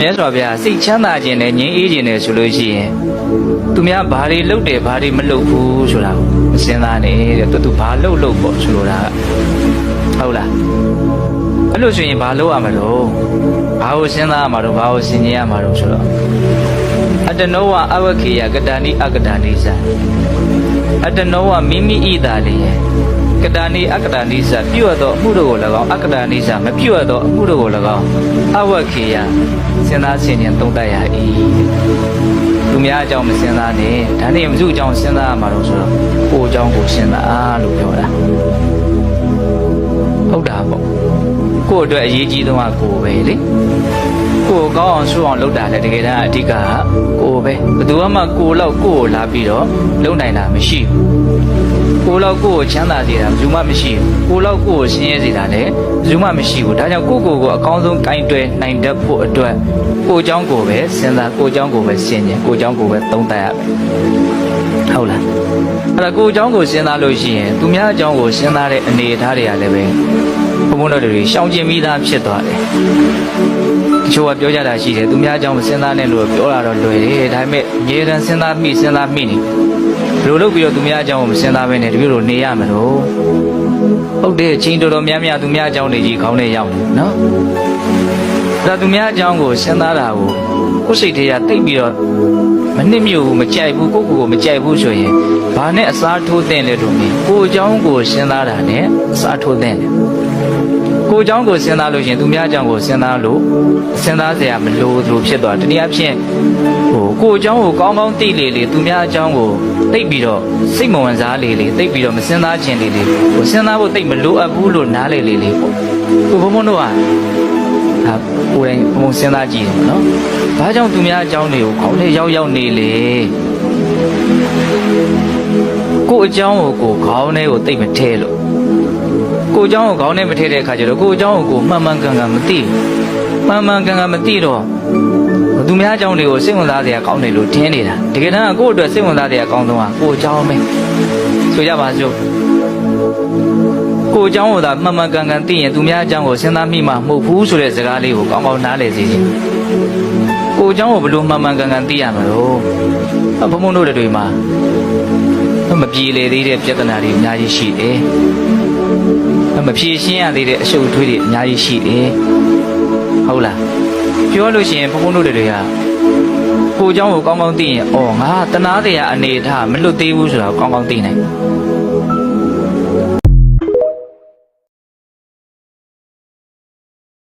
မြတ်စွာဘုရားစိတ်ချမ်းသာခြင်းနဲ့ငြိမ်းအေးခြင်းနဲ့ဆိုလို့ရှိရင်သူများဘာတွေလုပ်တယ်ဘာတွေမလုပ်ဘူးဆိုတာကိုမစဉ်းစားနဲ့တဲ့သူဘာလုပ်ပေါ့ဆိုလိုတာဟုတ်လားအဲ့လိုဆိုရင်ဘာလုပ်ရမှာတော့ဘာကိုစဉ်းစားရမှာတော့ဘာကိုဆင်ခြင်ရမှာတော့ဆိုတော့အတနောဝအဝခေယကတာနိအကတာနိသအတနောဝမိမိဣတာလေကတာနိအကတာနိသပြုတ်သောအမှုတို့ကို၎င်းအကတာနိသမပြုတ်သောအမှုတို့ကို၎င်းအဝခေယစဉ်းစားဆင်ခြင်သုံးသပ်ရ၏သူများအကြောင်းမစဉ်းစားနဲ့ဒါနဲ့မစုအကြောင်းစဉ်းစားရမှာတော့ဆိုတော့ကိုယ်အကြောင်းကိုစဉ်းစားလို့ပြောတာဟုတ်တာပေါ့ကိုယ့်အတွက်အရေးကြီးဆုံးကကိုယ်ပဲလေကိုယ်ကောင်းအောင်ဆိုးအောင်လုပ်တာလေတကယ်တမ်းအဓိကကိုယ်ပဲဘယ်သူမှကိုယ်လောက်ကိုယ်ကိုလာပြီးတော့လုံနိုင်တာမရှိဘူးကိုယ်လောက်ကိုယ်ကိုချမ်းသာစေတာဘယ်သူမှမရှိဘူးကိုယ်လောက်ကိုယ်ကိုဆင်းရဲစေတာလည်းဘယ်သူမှမရှိဘူးဒါကြောင့်ကိုယ့်ကိုယ်ကိုအကောင်းဆုံးကင်တွယ်နိုင်တတ်ဖို့အတွက်ကိုယ်အကြောင်းကိုပဲစဉ်းစားကိုယ်အကြောင်းကိုပဲဆင်ခြင်ကိုယ်အကြောင်းကိုပဲသုံးသပ်ရမယ်ဟုတ်လားအဲ့ဒါကိုယ်အကြောင်းကိုစဉ်းစားလို့ရှိရင်သူများအကြောင်းကိုစဉ်းစားတဲ့အနေအထားတွေကလည်းပဲဘုံတော်တွေရှောင်ကျင်မိသားဖြစ်သွားတယ်တချို့ကပြောကြတာရှိတယ်သူများအကြောင်းမစဉ်းစားနဲ့လို့ပြောတာတော့လွယ်တယ်ဒါပေမဲ့အမြဲတမ်းစဉ်းစားမိနေဘယ်လိုလုပ်ပြီးတော့သူများအကြောင်းကိုမစဉ်းစားဘဲနဲ့တပြည့်လိုနေရမလို့ဟုတ်တယ်ချင်းတော်တော်များများသူများအကြောင်းတွေကြီးခေါင်းထဲရောက်နေနော်ဒါသူများအကြောင်းကိုစဉ်းစားတာကိုကိုယ်စိတ်ထဲကတိတ်ပြီးတော့မနစ်မြို့ဘူးမကြိုက်ဘူးကိုယ့်ကိုယ်ကိုမကြိုက်ဘူးဆိုရင်ဘာနဲ့အစားထိုးတဲ့လဲတို့မြင်ကိုယ်အကြောင်းကိုစဉ်းစားတာနဲ့အစားထိုးတဲ့တယ်ကိုယ်အကြောင်းကိုစဉ်းစားလို့ရှင်သူများအကြောင်းကိုစဉ်းစားလို့စဉ်းစားစရာမလိုသလိုဖြစ်သွားတနည်းအားဖြင့်ကိုယ်အကြောင်းကိုကောင်းကောင်းသိလေသူများအကြောင်းကိုသိပြီးတော့စိတ်မဝင်စားလေသိပြီးတော့မစဉ်းစားခြင်းလေစဉ်းစားဖို့သိမလိုအပ်ဘူးလို့နားလေပေါ့ကိုဘုံဘုံတို့ကကိုယ်တိုင်ဘုံစဉ်းစားကြည့်တယ်နော်ဘာကြောင့်သူများအကြောင်းတွေကိုခေါင်းထဲရောက်နေလေကိုယ်အကြောင်းကိုခေါင်းထဲကိုသိမထဲလို့ကိုအကြောင်းကိုခေါင်းထဲမထည့်တဲ့အခါကျတော့ကိုအကြောင်းကိုမှန်မှန်ကန်ကန်မသိတော့သူများအကြောင်းတွေကိုစိတ်ဝင်စားစရာကောင်းတယ်လို့ထင်နေတာတကယ်တမ်းကိုယ့်အတွက်စိတ်ဝင်စားစရာကောင်းဆုံးကကိုအကြောင်းပဲဆိုကြပါစို့ကိုအကြောင်းကိုသာမှန်မှန်ကန်ကန်သိရင်သူများအကြောင်းကိုစဉ်းစားမိမှမဟုတ်ဘူးဆိုတဲ့စကားလေးကိုကောင်းကောင်းနားလည်စေချင်ကိုအကြောင်းကိုဘယ်လိုမှန်မှန်ကန်ကန်သိရမလို့ဘုံဘုံတို့တွေမှာမပြေလေသေးတဲ့ပြဿနာတွေအများကြီးရှိတယ်မဖြေရှင်းရသေးတဲ့အရှုပ်အထွေးတွေအများကြီးရှိတယ်ဟုတ်လားပြောလို့ရှိရင်ဘုံဘုံတို့တွေကကိုအကြောင်းကိုကောင်းကောင်းသိရင်ငါတနာတရားအနေထားမလွတ်သေးဘူးဆိုတာကောင်းကောင်းသိနိုင်